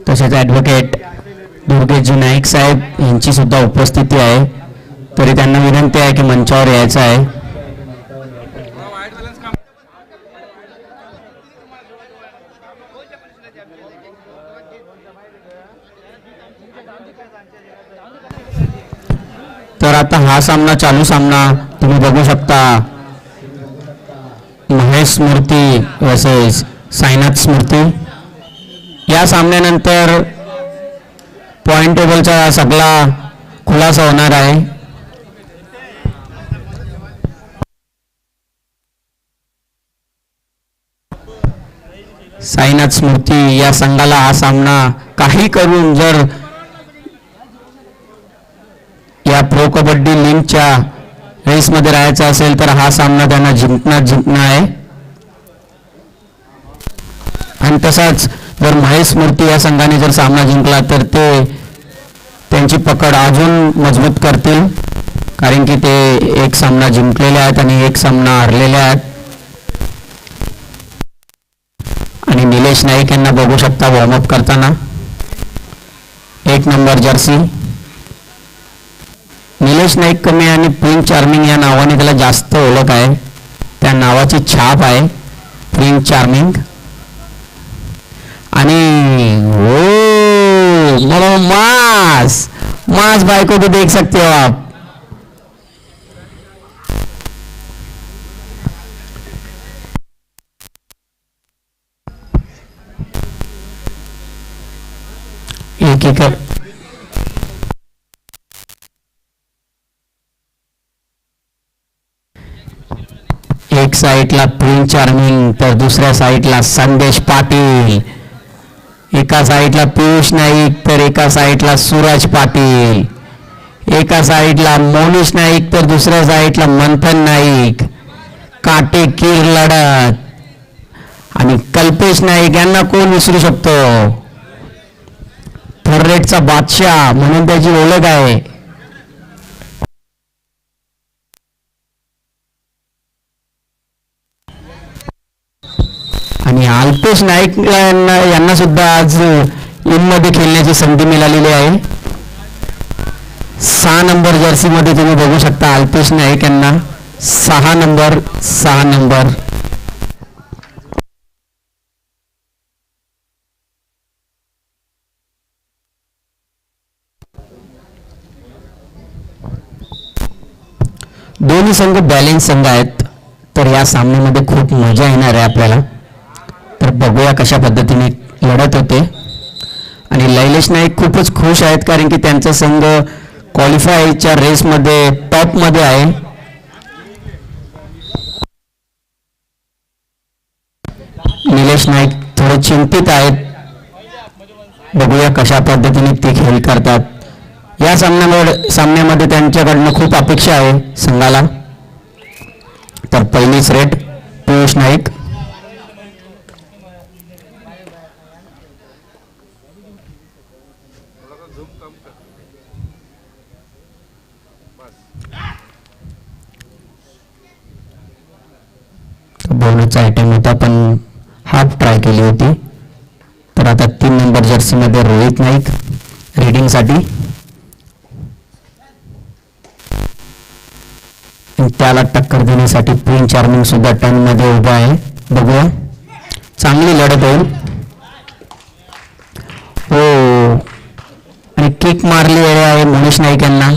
तसेच ॲडव्होकेट दुर्गेशजी नाईक साहेब यांची सुद्धा उपस्थिती आहे, तरी त्यांना विनंती आहे की मंचावर यायचं आहे. तर आता हा सामना चालू सामना तुम्ही बघू शकता, महेश स्मृती वर्सेस साईनाथ स्मृती. या सामन्यानंतर पॉइंट टेबलचा सगळा खुलासा होणार आहे. साईनाथ स्मृती या संघाला हा सामना काही करून जर या प्रो कबड्डी लीगच्या रेसमध्ये राहायचा असेल तर हा सामना त्यांना जिंकणं आहे. आणि तसाच जर महेश स्मृती या संघाने जर सामना जिंकला तर ते त्यांची पकड अजून मजबूत करतील, कारण की ते एक सामना जिंकलेले आहेत आणि एक सामना हरलेले आहेत. आणि निलेश नाईक यांना बघू शकता वॉर्मअप करताना. 1 नंबर जर्सी निलेश नाईक कमी आणि प्रिन्स चार्मिंग या नावाने त्याला जास्त ओळख आहे, त्या नावाची छाप आहे प्रिन्स चार्मिंग. आणि ओ मास भाई को तो देख सकते हो आप. एक साईडला प्रिन्स चार्मिंग तर दुसऱ्या साईडला संदेश पाटील. एका साईडला पियुष नाईक तर एका साईडला सूरज पाटील. एका साईडला मोनिश नाईक तर दुसऱ्या साईडला मंथन नाईक. काटेकीर लढत. आणि कल्पेश नाईक यांना कोण विसरू शकतो, थर्रेटचा बादशाह म्हणून त्याची ओळख आहे. आणि अल्पेश नाईक यांना सुद्धा आज मध्ये खेळण्याची संधी मिळालेली आहे. 6 नंबर जर्सी मध्ये तुम्ही बघू शकता अल्पेश नाईक यांना. 6 नंबर. दोन्ही संघ बॅलेन्स संघ आहेत, तर या सामन्यामध्ये खूप मजा येणार आहे आपल्याला. तर बघूया कशा पद्धतीने लढत होते. आणि लैलेश नाईक खूपच खुश आहेत, कारण की त्यांचा संघ क्वालिफायच्या रेसमध्ये टॉपमध्ये आहे. निलेश नाईक थोडे चिंतित आहेत. बघूया कशा पद्धतीने ते खेळ करतात. या सामन्यामध्ये त्यांच्याकडनं खूप अपेक्षा आहे संघाला. तर पहिलीच रेड पियुष नाईक. बोनसचा आयटम होता पण हाफ ट्राय केली होती. तर आता 3 नंबर जर्सी मध्ये रोहित नाईक रीडिंगसाठी. त्याला टक्कर देण्यासाठी प्रिन्स चार्मिंग सुद्धा टर्न मध्ये उभा आहे. बघूया, चांगली लढत होईल. हो, आणि किक मारली आहे मोनिश नाईक यांना.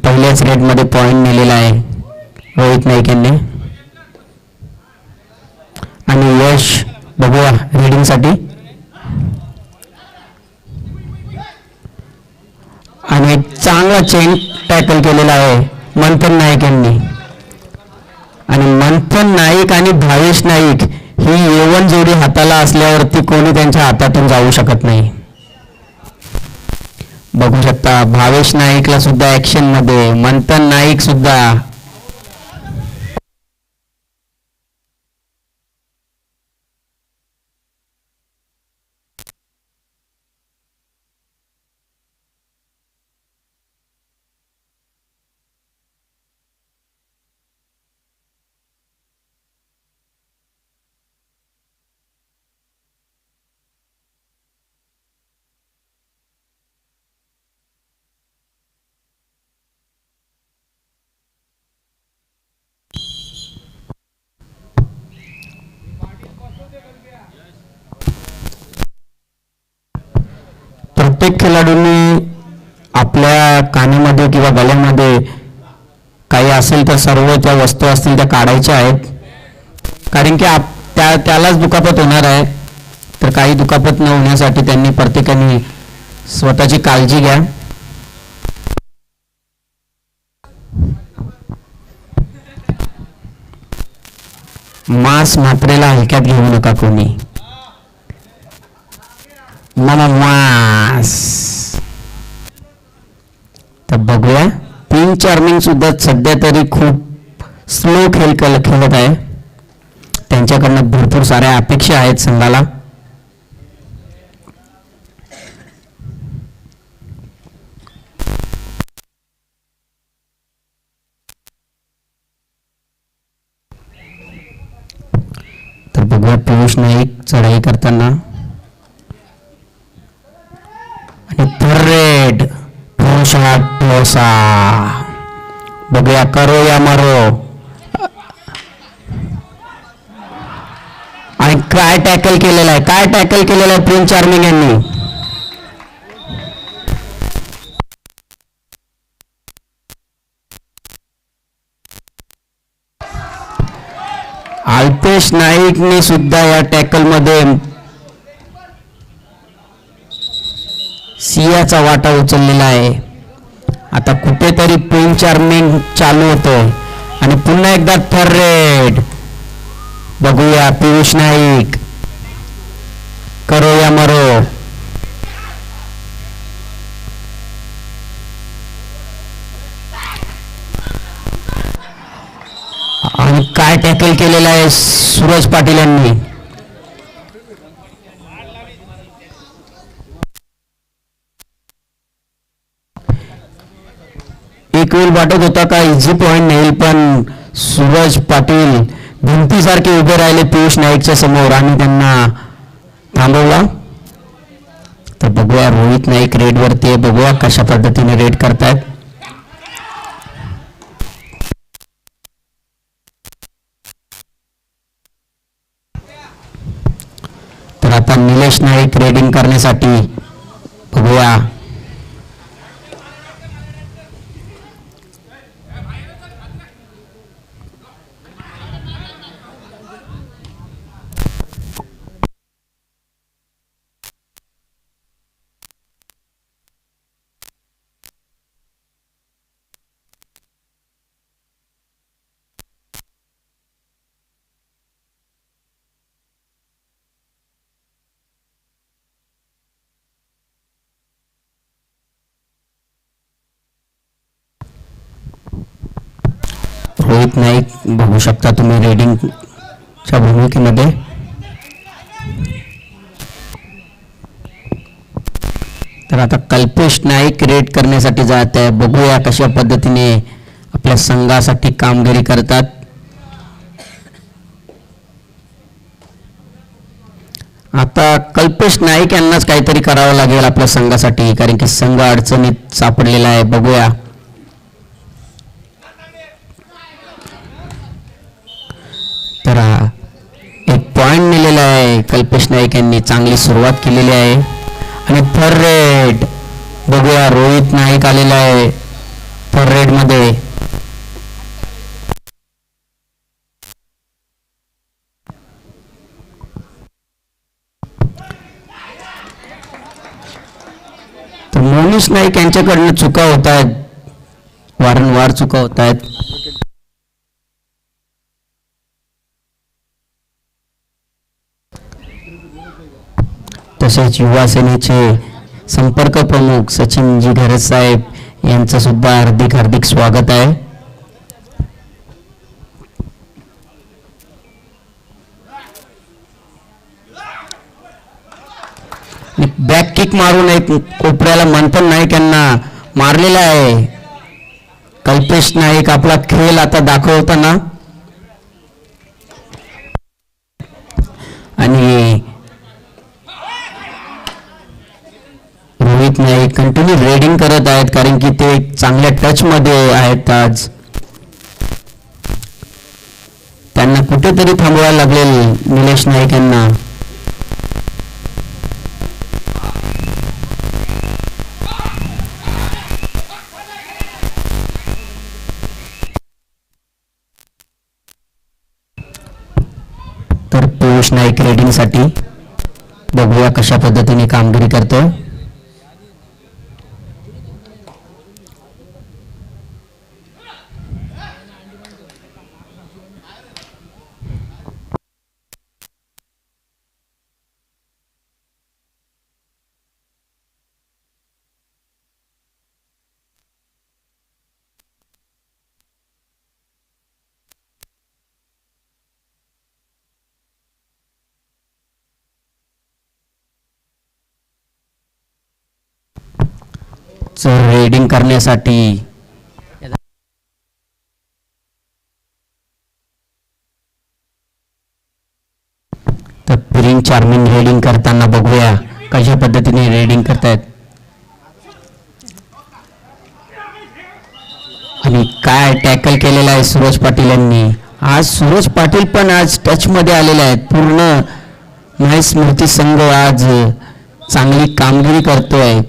पहिल्याच रेडमध्ये पॉइंट नेलेला आहे रोहित नाईक यांनी. आणि यश बघूया रेडिंगसाठी. आणि एक चांगला चेन टॅकल केलेला आहे मंथन नाईक यांनी. आणि मंथन नाईक आणि भावेश नाईक ही A1 जोडी हाताला असल्यावरती कोणी त्यांच्या हातातून जाऊ शकत नाही. बघू शकता भावेश नाईकला सुद्धा ऍक्शन मध्ये, मंथन नाईक सुद्धा. प्रत्येक खेळाडूंनी आपल्या कानामध्ये किंवा गळ्यामध्ये काही असेल तर सर्व त्या वस्तू असतील त्या काढायच्या आहेत. कारण की त्यालाच दुखापत होणार आहे. तर काही दुखापत न होण्यासाठी त्यांनी प्रत्येकाने स्वतःची काळजी घ्या. मांस मात्रेला हलक्यात घेऊ नका कोणी. मास. तर बघूया प्रिन्स चार्मिंग सुद्धा सध्या तरी खूप स्लो खेळत आहे. त्यांच्याकडनं भरपूर साऱ्या अपेक्षा आहेत संघाला. तर बघूया पियुष नाईक चढाई करताना. आणि थर्ड टोसा. बघूया करो या मारो. आणि काय टॅकल केलेलं आहे प्रिन्स चार्मिंग यांनी. अल्पेश नाईकने सुद्धा या टॅकल मध्ये सियाचा वाटा उचललेला आहे. आता कुठेतरी प्रिन्स चार्मिंग चालू होतोय. आणि पुन्हा एकदा थर्ड. बघूया पियुष नाईक करो या मरो. आणि काय टॅकल केलेलं आहे सूरज पाटील यांनी. एक वेळ वाटत होता का इझी पॉइंट नाही, पण सूरज पाटील भिंतीसारखे उभे राहिले पियुष नाईकच्या समोर आणि त्यांना थांबवला. तर बघूया रोहित नाईक रेड वरती आहे. बघूया कशा पद्धतीने रेड करतायत. तर आता निलेश नाईक रेडिंग करण्यासाठी. बघूया रोहित नाईक बघू शकता तुम्ही रेडिंगच्या भूमिकेमध्ये. तर आता कल्पेश नाईक रेड करण्यासाठी जात आहे. बघूया कशा पद्धतीने आपल्या संघासाठी कामगिरी करतात. आता कल्पेश नाईक यांनाच काहीतरी करावं लागेल आपल्या संघासाठी, कारण की संघ अडचणीत सापडलेला आहे. बघूया तर एक पॉइंट नेलेला आहे कल्पेश नाईक यांनी. चांगली सुरुवात केलेली आहे. आणि थर्ड रेड बघूया रोहित नाईक आलेला आहे थर्ड रेड मोनिश नाईक यांच्याकडनं चुका होत आहेत, वारंवार चुका होत आहेत. तसेच युवा सेनेचे संपर्क प्रमुख सचिनजी घरत साहेब यांचं सुद्धा हार्दिक हार्दिक स्वागत आहे. बॅक किक मारून एक कोपऱ्याला मंथन नाईक यांना मारलेला आहे. कल्पेश नाईक आपला खेळ आता दाखवताना आणि रोहित नाईक कंटिन्यू रेडिंग करत आहेत, कारण की ते चांगल्या टच मध्ये आहेत. आज त्यांना कुठेतरी थांबवायला लागेल निलेश नाईक यांना. तर पियुष नाईक रेडिंग साठी बघूया कशा पद्धतीने कामगिरी करतो. रेडिंग करण्यासाठी तर प्रिंग चार्मिंग रेडिंग करताना बघूया कशा पद्धतीने रेडिंग करतायत आणि काय टॅकल केलेला आहे सूरज पाटील यांनी. आज सूरज पाटील पण आज टच मध्ये आलेले आहेत. पूर्ण महेश स्मृती संघ आज चांगली कामगिरी करतोय.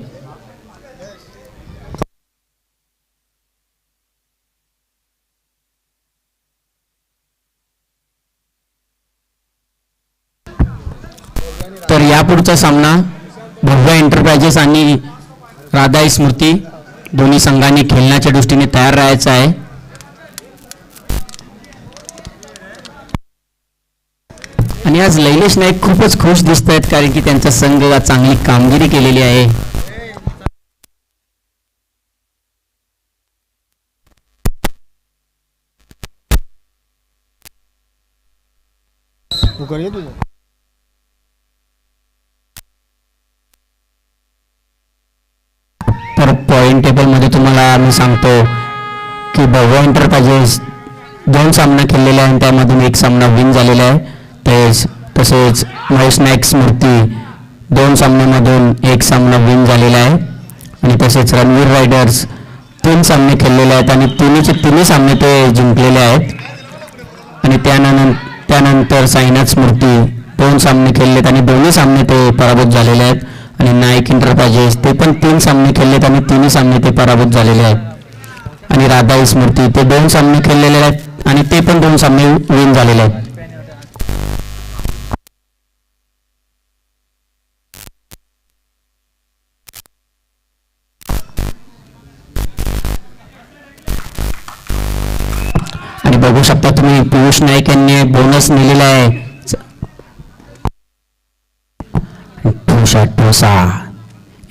तर यापुढचा सामना भव्य एंटरप्राइजेस आणि राधा स्मृती दोन्ही संघांनी खेळण्याच्या दृष्टीने तयार राहायचं आहे. आणि आज लैलेश नाईक खूपच खुश दिसत आहेत, कारण की त्यांचा संघ चांगली कामगिरी केलेली आहे. तर पॉइंट टेबल मध्ये तुम्हाला मी सांगतो की भव्य एंटरप्राइजेस 2 सामना खेळलेले आहे, त्यामधून 1 सामना विन झालेला आहे. तसेच महेश नाईक स्मृती 2 सामन्यामधून 1 सामना विन झालेला आहे. आणि तसेच रणवीर रायडर्स 3 सामने खेळलेले आहेत आणि तिन्ही सामने ते जिंकलेले आहेत. आणि त्यानंतर साईनाथ स्मृती 2 सामने खेळलेत आणि दोन्ही सामने ते पराभूत झालेले आहेत. आणि नाईक एंटरप्राइजेस ते पण 3 सामने खेळलेत आणि तिन्ही सामने ते पराभूत झालेले आहेत. आणि राधा स्मृती ते 2 सामने खेळलेले आहेत आणि ते पण 2 सामने विन झालेले आहेत. आणि बघू शकता तुम्ही पियुष नाईक यांनी बोनस नेलेला आहे.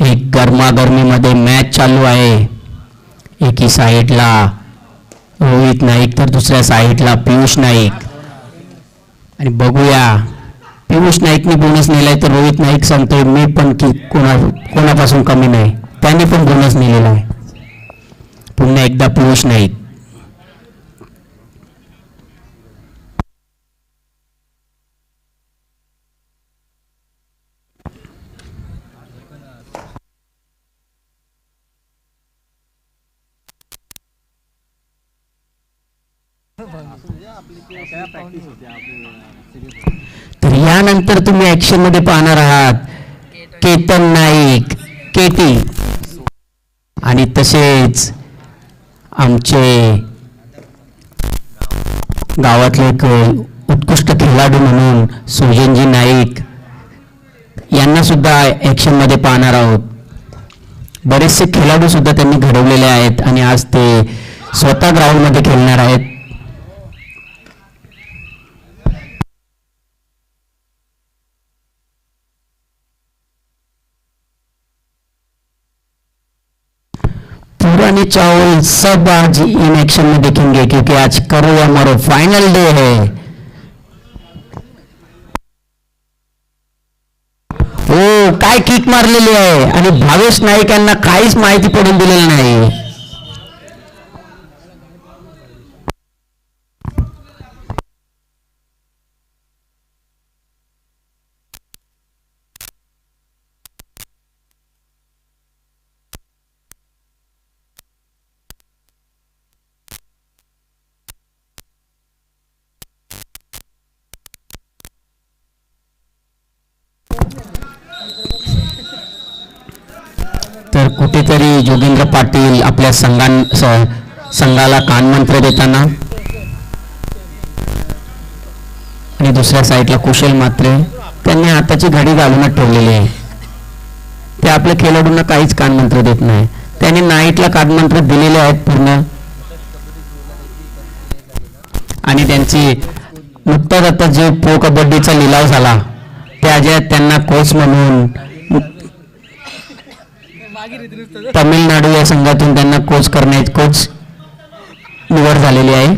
एक गरमागरमीमध्ये मॅच चालू आहे. एकी साईडला रोहित नाईक तर दुसऱ्या साईडला पियुष नाईक. आणि बघूया पियुष नाईकने बोनस नेलाय तर रोहित नाईक सांगतोय मी पण की कोणापासून कमी नाही, त्याने पण बोनस नेलेला आहे. पुन्हा एकदा पियुष नाईक. तर यानंतर तुम्ही ऍक्शन मध्ये पाहणार आहात केतन नाईक केटी आणि तसेच आमचे गावातले एक उत्कृष्ट खेळाडू म्हणून सुजनजी नाईक यांना सुद्धा ऍक्शन मध्ये पाहणार आहोत. बरेचसे खेळाडू सुद्धा त्यांनी घडवलेले आहेत आणि आज ते स्वतः ग्राउंडमध्ये खेळणार आहेत. पुराने चावल सब आज इन एक्शन में देखेंगे क्योंकि आज करो या मरो फाइनल डे है. हो, काय किक मारलेली आहे आणि भावेश नाईक यांना काहीच माहिती पडून दिलेली नाही. तर कुठेतरी जोगेंद्र पाटील आपल्या संघाला कानमंत्र देताना आणि दुसऱ्या साईडला कुशल मात्रे त्यांनी हाताची घडी घालूनच ठेवलेली आहे. ते आपल्या खेळाडूंना काहीच कानमंत्र देत नाही. त्यांनी नाईटला कानमंत्र दिलेले आहेत पूर्ण आणि त्यांची नुकताच आता जो प्रो कबड्डीचा लिलाव झाला त्या त्यांना कोच म्हणून तमिळनाडू या संघातून त्यांना कोच निवड झालेली आहे.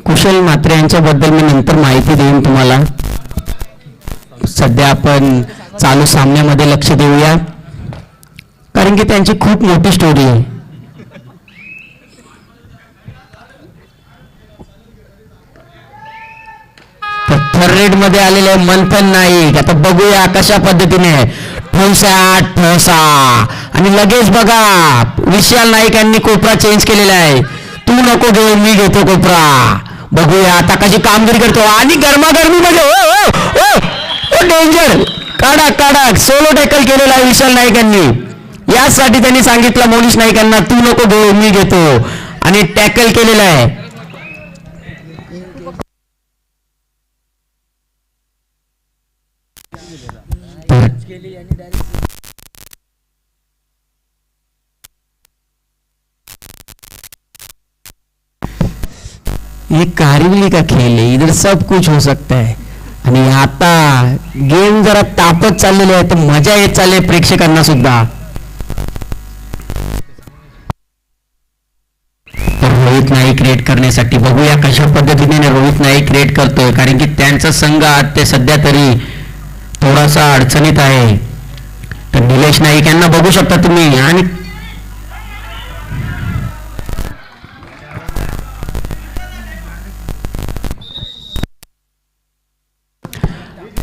कुशल मात्रे यांच्याबद्दल मी नंतर माहिती देईन तुम्हाला. सध्या आपण चालू सामन्यामध्ये लक्ष देऊया कारण की त्यांची खूप मोठी स्टोरी आहे. थर्ड रेड मध्ये आलेले मंथन नाईक आता बघूया कशा पद्धतीने ठोसा आणि लगेच बघा विशाल नाईक यांनी कोपरा चेंज केलेला आहे. तू नको घेऊ मी घेतो कोपरा. बघूया आता कशी कामगिरी करतो आणि गरमागरमीमध्ये डेंजर काढा सोलो टॅकल केलेला आहे विशाल नाईक यांनी. यासाठी त्यांनी सांगितलं मोनिश नाईक यांना तू नको घेऊ मी घेतो आणि टॅकल केलेला आहे. ये कारिवली का खेल है, इधर सब कुछ हो सकता है. आणि आता गेम जरा तापत चाललेले आहे तर मजा येत चालले प्रेक्षकांना सुद्धा. रोहित नाईक क्रिएट करण्यासाठी बघूया कशा पद्धतीने रोहित नाईक क्रिएट करतोय कारण की त्यांचा संघ आज ते सध्या तरी थोडासा अडचणीत आहे. तर निलेश नाईक यांना बघू शकता तुम्ही आणि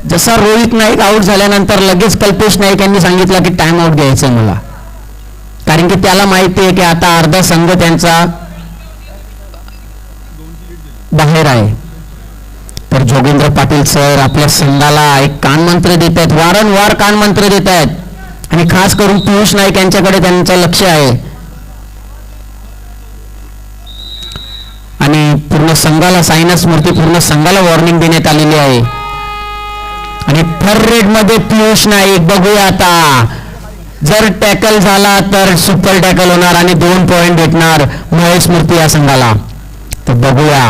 जसा रोहित नाईक आउट झाल्यानंतर लगेच कल्पेश नाईक यांनी सांगितलं की टाइम आउट घ्यायचं मला कारण की त्याला माहिती आहे की आता अर्धा संघ त्यांचा बाहेर आहे. तर जोगेंद्र पाटील सर आपल्या संघाला एक कानमंत्र देत आहेत, वारंवार कानमंत्र देत आहेत आणि खास करून पियुष नाईक यांच्याकडे त्यांचं लक्ष आहे आणि पूर्ण संघाला सायनस मूर्ती पूर्ण संघाला वॉर्निंग देण्यात आलेली आहे. आणि थर्ड रेड मध्ये पियुष नाईक बघूया आता जर टॅकल झाला तर सुपर टॅकल होणार आणि 2 पॉइंट भेटणार महेश मूर्ती या संघाला. तर बघूया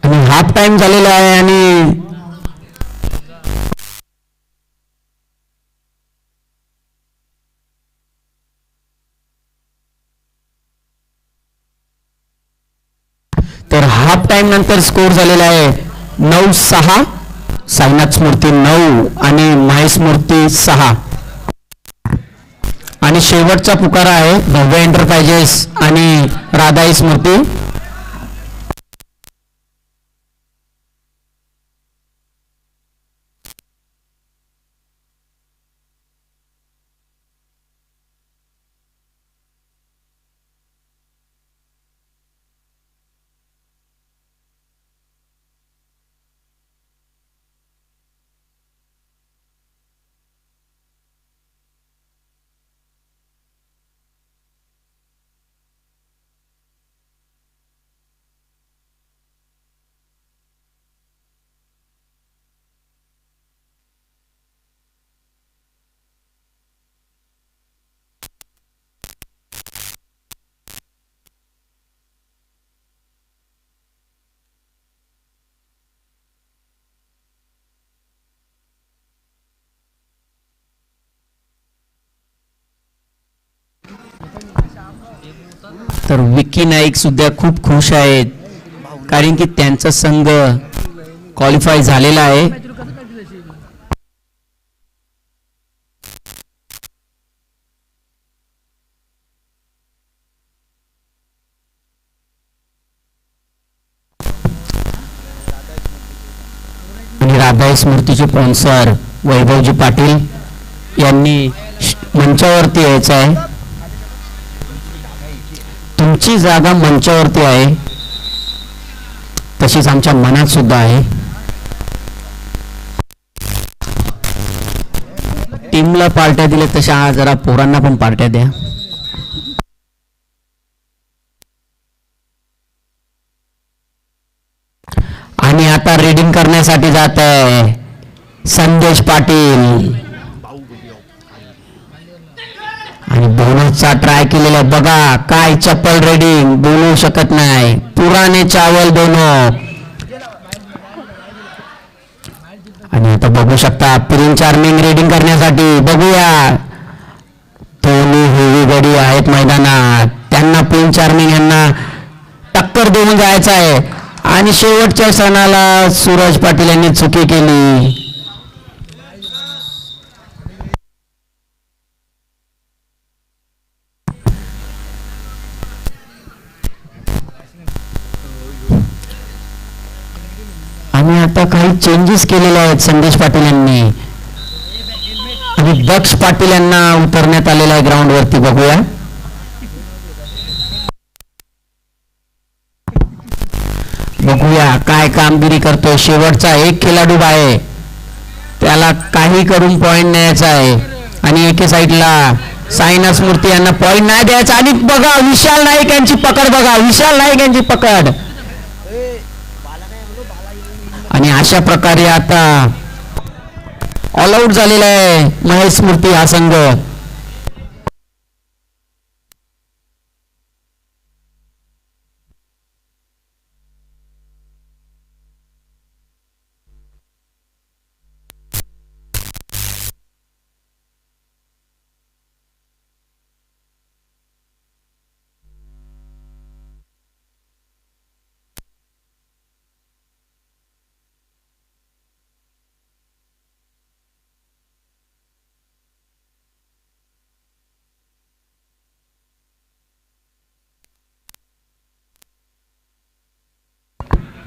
आणि हाफ टाइम झालेला आहे आणि तर हाफ टाइम नंतर स्कोर झालेला आहे 9-6. साईनाथ मूर्ती 9 आणि महेश मूर्ती 6. आणि शेवटचा पुकारा आहे भव्य एंटरप्राइजेस आणि राधाई स्मृती. तर विक्की नाईक सुद्धा खूप खुश आहेत, कारण की त्यांचा संघ क्वालिफाय झालेला आहे. आणि राधा स्मृतीचे स्पॉन्सर वैभवजी पाटील यांनी मंचावरती यायचं आहे. तुमची जागा मंचावरती आहे, तशीच आमच्या मनात सुद्धा आहे. टीमला पार्ट्या दिल्या तशा जरा पोरांना पण पार्ट्या द्या. आणि आता रीडिंग करण्यासाठी जात आहे संदेश पाटील. आणि बोनसचा ट्राय केलेला बघा, काय चप्पल रेडिंग बोलू शकत नाही. पुराने चावल दोनों. आणि आता बघू शकता प्रिन चार्मिंग रेडिंग करण्यासाठी. बघूया दोन्ही हेवी गडी आहेत मैदानात, त्यांना प्रिन चार्मिंग यांना टक्कर देऊन जायचं आहे. आणि शेवटच्या क्षणाला सूरज पाटील यांनी चुकी केली. आणि आता काही चेंजेस केलेले आहेत संदेश पाटील यांनी. आणि दक्ष पाटील यांना उतरण्यात आलेला आहे ग्राउंड वरती. बघूया बघूया काय कामगिरी करतोय. शेवटचा एक खेळाडू आहे, त्याला काही करून पॉइंट न्यायचा आहे. आणि एके साईडला साईनाथ स्मृती यांना पॉइंट नाही द्यायचा. आणि बघा विशाल नाईक यांची पकड, बघा विशाल नाईक यांची पकड. आणि अशा प्रकारे आता ऑल आउट झालेला आहे महेश स्मृती हा संघ.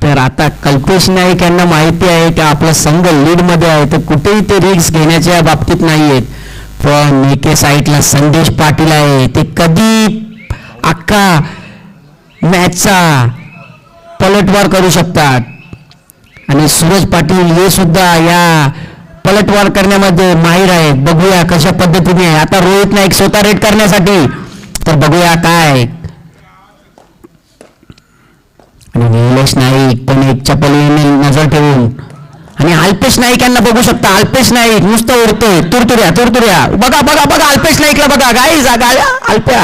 तर आता कल्पेश नाईक यांना माहिती आहे की आपला संघ लीड मध्ये आहे, तर कुठेही ते रिस्क घेण्याच्या बाबतीत नाहीयेत. पण एके साईडला संदेश पाटील आहे, ते कधी अख्खा मॅचचा पलटवार करू शकतात. आणि सूरज पाटील हे सुद्धा या पलटवार करण्यामध्ये माहीर आहेत. बघूया कशा पद्धतीने. आता रोहित नाईक स्वतः रेड करण्यासाठी, तर बघूया काय. आणि निलेश नाईक पण एक चपलीने नजर ठेवून. आणि अल्पेश नाईक यांना बघू शकता, अल्पेश नाईक नुसतं उडतोय तुरतुऱ्या तुरतुऱ्या. बघा बघा बघा अल्पेश नाईकला बघा, गाई जागा अल्प्या.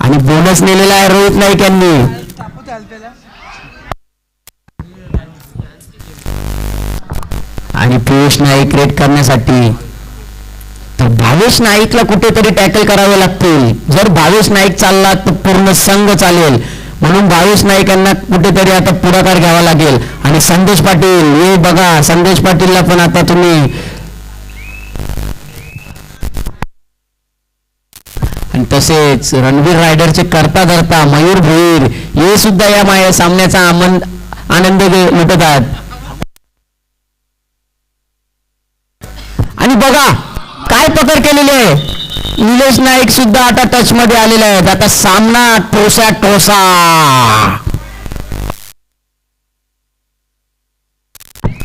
आणि बोनस नेलेला आहे रोहित नाईक यांनी. आणि पियुष नाईक रेड करण्यासाठी, तर भावेश नाईकला कुठेतरी टॅकल करावे लागतील. जर भावेश नाईक चालला तर पूर्ण संघ चालेल, म्हणून भावेश नाईक यांना कुठेतरी आता पुढाकार घ्यावा लागेल. आणि संदेश पाटील हे बघा, संदेश पाटीलला पण आता तुम्ही. आणि तसेच रणवीर रायडरचे करता धरता मयूर भोईर हे सुद्धा या सामन्याचा आनंद लुटतात. आणि बघा काय पकड केलेली आहे. निलेश नाईक सुद्धा आता टच मध्ये आलेले आहेत. आता सामना ठोसा ठोसा.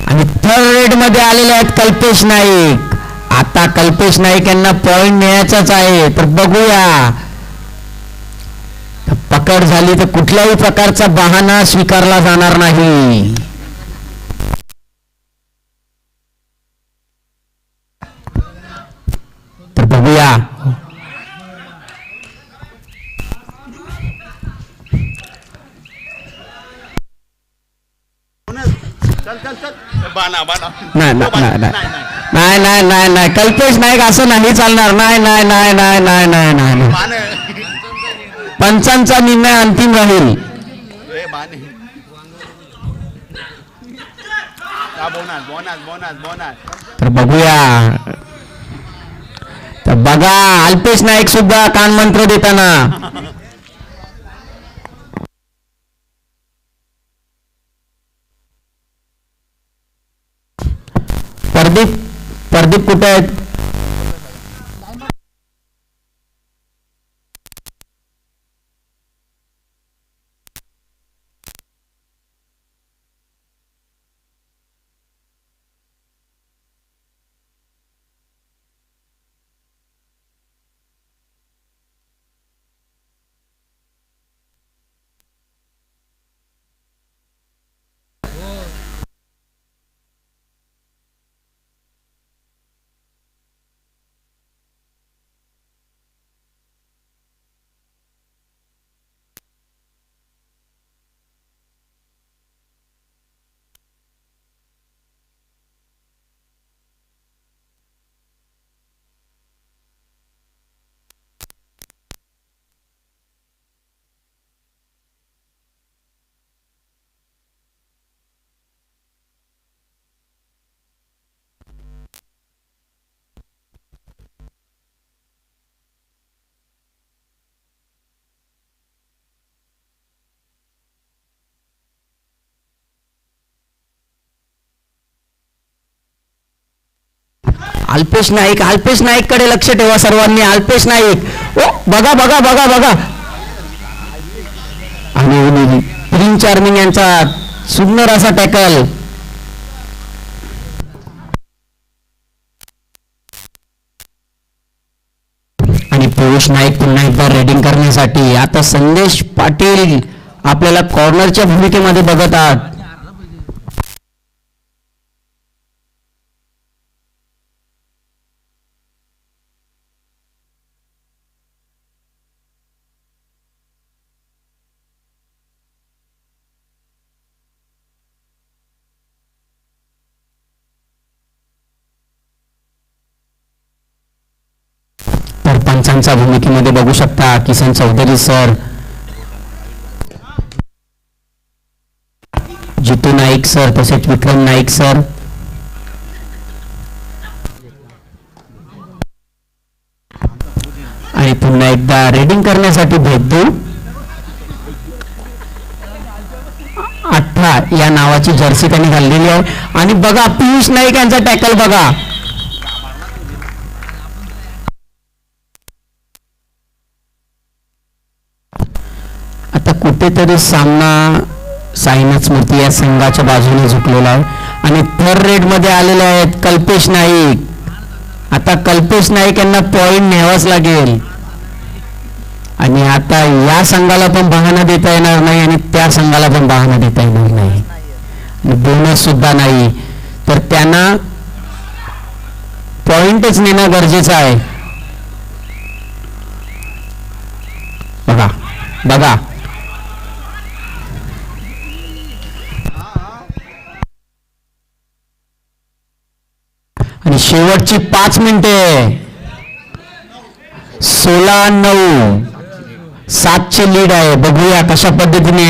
आणि थर्ड रेड मध्ये आलेले आहेत कल्पेश नाईक. आता कल्पेश नाईक यांना पॉइंट मिळायचाच आहे, तर बघूया. पकड झाली तर कुठल्याही प्रकारचा बहाणा स्वीकारला जाणार नाही. तर बघूया. नाही नाही नाही नाही कल्पेश नाईक असं नाही चालणार. नाही नाही नाही नाही नाही नाही नाही. पंचांचा निर्णय अंतिम राहील. तर बघूया. तर बघा अल्पेश नाईक सुद्धा कानमंत्र देताना. प्रदीप कुठे आहेत? अल्पेश नाईक कडे लक्ष ठेवा सर्वांनी. अल्पेश नाईक, ओ बघा बघा बघा बघा. आणि प्रिन्स चार्मिंग यांचा सुंदर असा टॅकल. आणि पियुष नाईक पुन्हा एकदा रेडिंग करण्यासाठी. आता संदेश पाटील आपल्याला कॉर्नरच्या भूमिकेमध्ये बघत आहात. पंचांच्या भूमिकेमध्ये बघू शकता किसन चौधरी सर, जितू नाईक सर, तसेच विक्रम नाईक सर. आणि पुन्हा एकदा रेडिंग करण्यासाठी भेट देऊ. 18 या नावाची जर्सी त्यांनी घाललेली आहे. आणि बघा पियुष नाईक यांचा टॅकल बघा. आता कुठेतरी सामना साईनाथ स्मृती या संघाच्या बाजूने झुकलेला आहे. आणि थर्ड रेड मध्ये आलेले आहेत कल्पेश नाईक. आता कल्पेश नाईक यांना पॉइंट न्यावाच लागेल. आणि आता या संघाला पण बहाणा देता येणार नाही आणि त्या संघाला पण बहाणा देता येणार नाही. आणि बोनस सुद्धा नाही. तर त्यांना पॉइंटच नेणं गरजेचं आहे. बघा बघा. आणि शेवटची 5 मिनिटे. 16-9 7चे लीड आहे. बघूया कशा पद्धतीने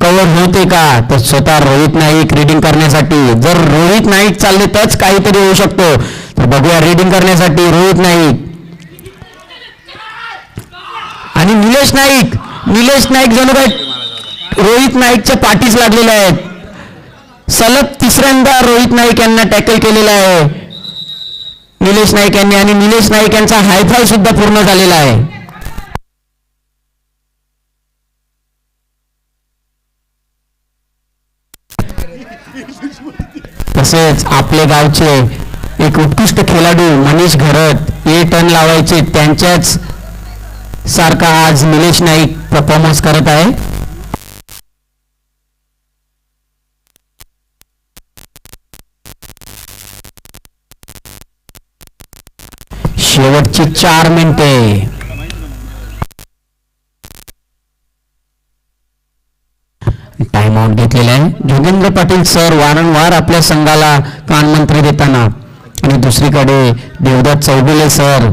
कव्हर होते का. तर स्वतः रोहित नाईक रीडिंग करण्यासाठी. जर रोहित नाईक चालले तरच काहीतरी होऊ शकतो. तर बघूया रीडिंग करण्यासाठी रोहित नाईक आणि निलेश नाईक जणू काय रोहित नाईकच्या पाठीस लागलेले आहेत. सलग तिसऱ्यांदा रोहित नाईक यांना टॅकल केलेला आहे निलेश नाईक यांनी. आणि निलेश नाईक यांचा हायफाय सुद्धा पूर्ण झालेला आहे. तसेच आपले गावचे एक उत्कृष्ट खेळाडू मनीष घरत, 8 रन लावायचे त्यांच्याच सारखा आज निलेश नाईक परफॉर्मन्स करत आहे. शेवटची 4 मिनिटे. टाइम आउट घेतलेला आहे. जोगेंद्र पाटील सर वारंवार आपल्या संघाला कानमंत्र देताना. आणि दुसरीकडे देवदत्त चौगुले सर.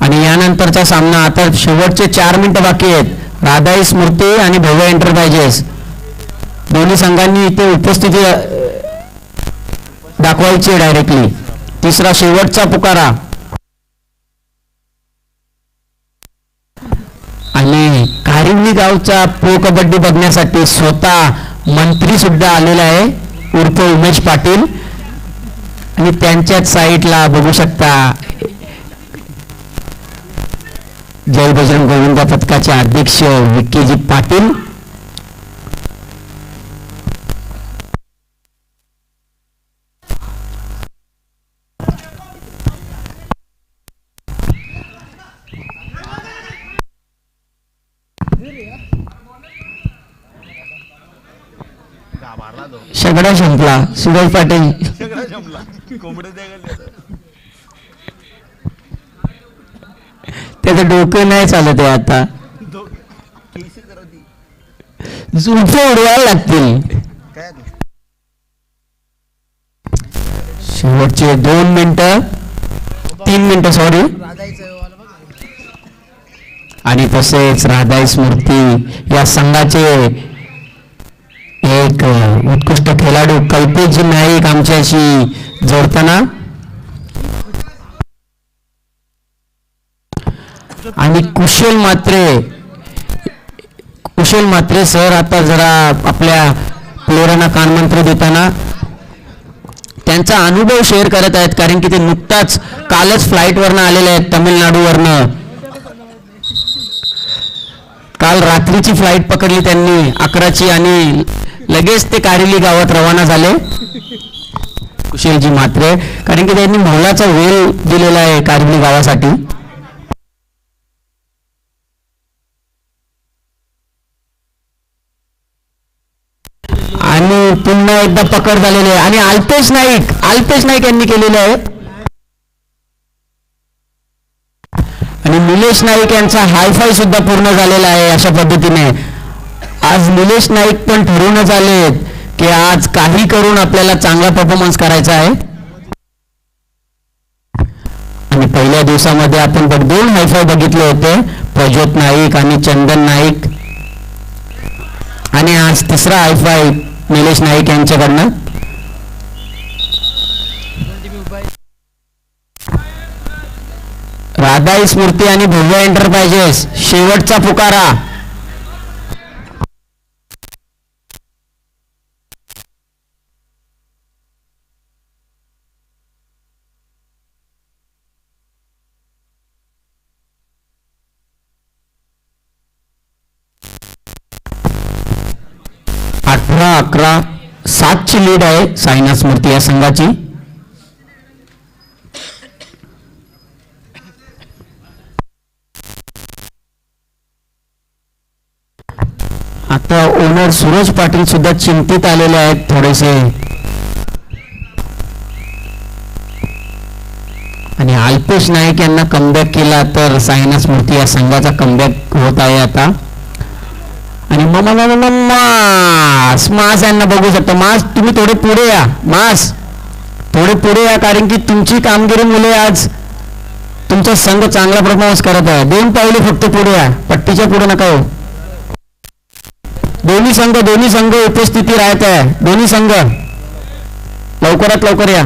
आणि यानंतरचा सामना आता शेवटचे 4 मिनिटं बाकी आहेत. राधाई स्मृती आणि भव्य एंटरप्राइजेस दोन्ही संघांनी इथे उपस्थिती दाखवायची आहे डायरेक्टली. तिसरा शेवटचा पुकारा आणि कारिवली गावचा प्रो कबड्डी बघण्यासाठी स्वतः मंत्री सुद्धा आलेला आहे उर्फ उमेश पाटील. आणि त्यांच्याच साईडला बघू शकता जय बजरंग गोविंदा पथकाचे अध्यक्ष विक्कीजी पाटील. सगळा संपला. सुरेश पाटील त्याचं डोकं नाही चालत आहे आता. झुंप उडवायला लागतील. शेवटचे 2 मिनिटं 3 मिनिटं सॉरी. आणि तसेच राधाई स्मृती या संघाचे एक उत्कृष्ट खेळाडू कल्पेश नाईक आमच्याशी जोडताना. आणि कुशल मात्रे सर आता जरा आपल्या प्लेयरांना कानमंत्र देताना त्यांचा अनुभव शेअर करत आहेत, कारण की ते नुकताच कालच फ्लाईटवरनं आलेले आहेत तमिळनाडूवरनं. काल रात्रीची फ्लाईट पकडली त्यांनी 11ची आणि लगेच ते कारिली गावात रवाना झाले कुशलजी मात्रे, कारण की त्यांनी मोलाचा वेळ दिलेला आहे कारिली गावासाठी. आणि पुन्हा एकदा पकड झालेली आहे आणि अल्पेश नाईक यांनी केलेलं आहे. आणि निलेश नाईक यांचा हायफाय सुद्धा पूर्ण झालेला आहे. अशा पद्धतीने आज निलेश नाईक पण ठरवूनच आले की आज काही करून आपल्याला चांगला परफॉर्मन्स करायचा आहे. आणि पहिल्या दिवसामध्ये आपण 2 हायफाय बघितले होते, प्रज्योत नाईक आणि चंदन नाईक. आणि आज तिसरा हायफाय निलेश नाईक यांच्याकडनं. राधाई स्मृती आणि भव्य एंटरप्राइजेस शेवटचा पुकारा. अठरा 7ची लीड आहे साईनाथ स्मृती या संघाची. आता ओनर सूरज पाटील सुद्धा चिंतित आलेले आहेत थोडेसे. आणि अल्पेश नाईक यांना कमबॅक केला तर साईनाथ स्मृती या संघाचा कमबॅक होत आहे आता. आणि मास यांना बघू शकता. मास तुम्ही थोडे पुढे या, थोडे पुढे या, कारण की तुमची कामगिरी मुले आज तुमचा संघ चांगला परफॉर्मन्स करत आहे. 2 पावले फक्त पुढे या, पट्टीच्या पुढे नका हो. दोन्ही संघ उपस्थिती राहत आहे. दोन्ही संघ लवकरात लवकर या.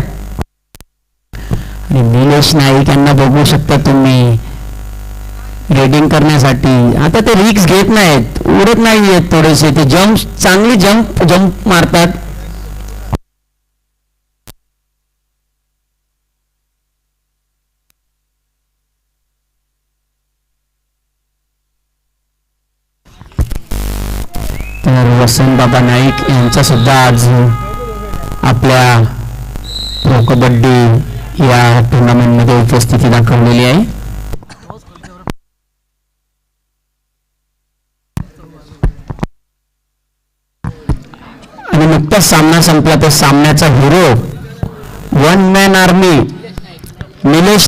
आणि निलेश नाईक यांना बघू शकता तुम्ही रेडिंग करण्यासाठी. आता ते रिक्स घेत नाहीत, उडत नाहीयेत थोडेसे, ते चांगली जंप मारतात. तर वसंत बाबा नाईक यांचा सुद्धा आज आपल्या प्रो कबड्डी या टुर्नामेंटमध्ये उपस्थिती दाखवलेली आहे. आणि नुकताच सामना संपला तर सामन्याचा हिरो 1 मॅन आर्मी निलेश